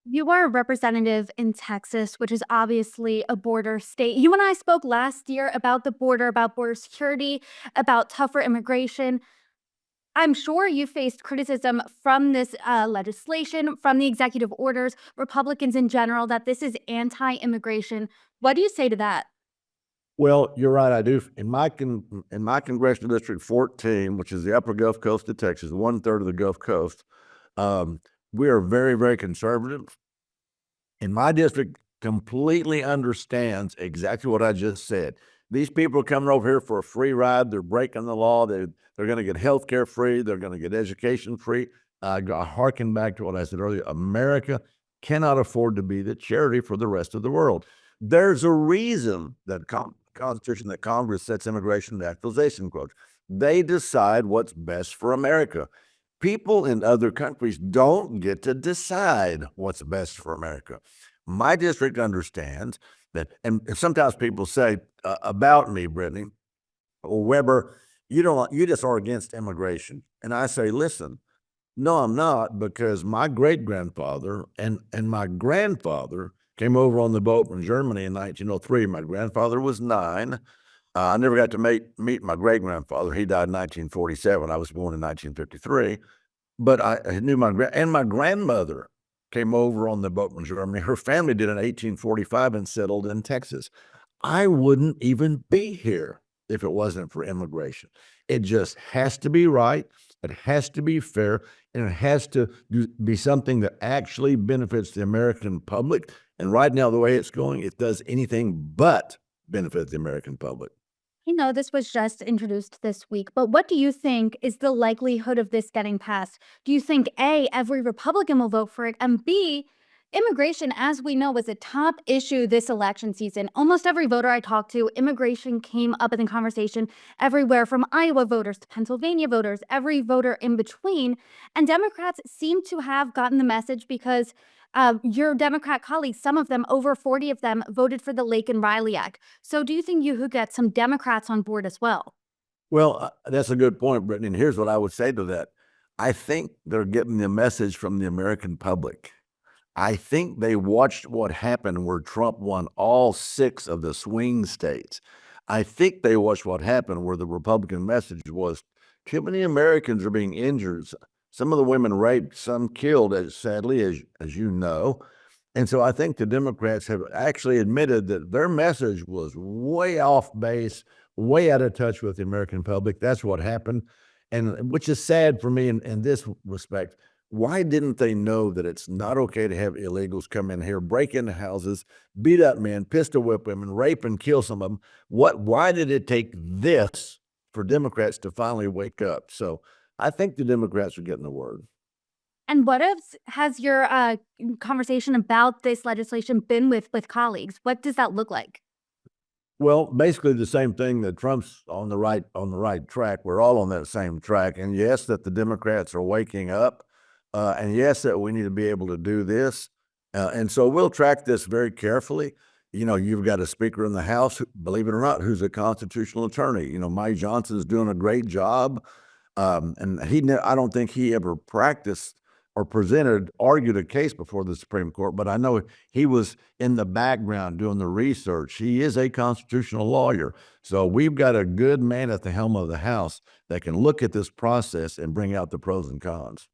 You are a representative in Texas, which is obviously a border state. You and I spoke last year about the border, about border security, about tougher immigration. I'm sure you faced criticism from this legislation, from the executive orders, Republicans in general, that this is anti immigration. What do you say to that? Well, you're right. I do. In my congressional district 14, which is the upper Gulf Coast of Texas, 1/3 of the Gulf Coast, um, we are very, very conservative. And my district completely understands exactly what I just said. These people are coming over here for a free ride. They're breaking the law. They're going to get health care free. They're going to get education free. I harken back to what I said earlier. America cannot afford to be the charity for the rest of the world. There's a reason that Constitution, that Congress sets immigration naturalization quotas. They decide what's best for America. People in other countries don't get to decide what's best for America. My district understands that, and sometimes people say about me, Brittany, or Weber, you just are against immigration. And I say, listen, no, I'm not, because my great grandfather and my grandfather came over on the boat from Germany in 1903. My grandfather was 9. I never got to meet my great grandfather. He died in 1947. I was born in 1953. But I knew my grandmother came over on the boat from Germany. Her family did in 1845 and settled in Texas. I wouldn't even be here if it wasn't for immigration. It just has to be right. It has to be fair, and it has to be something that actually benefits the American public. And right now, the way it's going, it does anything but benefit the American public. This was just introduced this week, but what do you think is the likelihood of this getting passed? Do you think A, every Republican will vote for it, and B, immigration, as we know, was a top issue this election season? Almost every voter I talked to, immigration came up in the conversation everywhere from Iowa voters to Pennsylvania voters, every voter in between. And Democrats seem to have gotten the message because your Democrat colleagues, some of them, over 40 of them, voted for the Lake and Riley Act. So do you think you could get some Democrats on board as well? Well, that's a good point, Brittany. And here's what I would say to that. I think they're getting the message from the American public. I think they watched what happened where Trump won all 6 of the swing states. I think they watched what happened where the Republican message was too many Americans are being injured. Some of the women raped, some killed, as sadly as you know. And so I think the Democrats have actually admitted that their message was way off base, way out of touch with the American public. That's what happened, and which is sad for me in this respect. Why didn't they know that it's not okay to have illegals come in here, break into houses, beat up men, pistol whip women, rape and kill some of them? Why did it take this for Democrats to finally wake up? So I think the Democrats are getting the word. And what has your conversation about this legislation been with colleagues? What does that look like? Well, basically the same thing, that Trump's on the right track. We're all on that same track. And yes, that the Democrats are waking up. And yes, that we need to be able to do this. And so we'll track this very carefully. You've got a speaker in the House, believe it or not, who's a constitutional attorney. Mike Johnson's doing a great job. And I don't think he ever practiced or argued a case before the Supreme Court, but I know he was in the background doing the research. He is a constitutional lawyer. So we've got a good man at the helm of the House that can look at this process and bring out the pros and cons.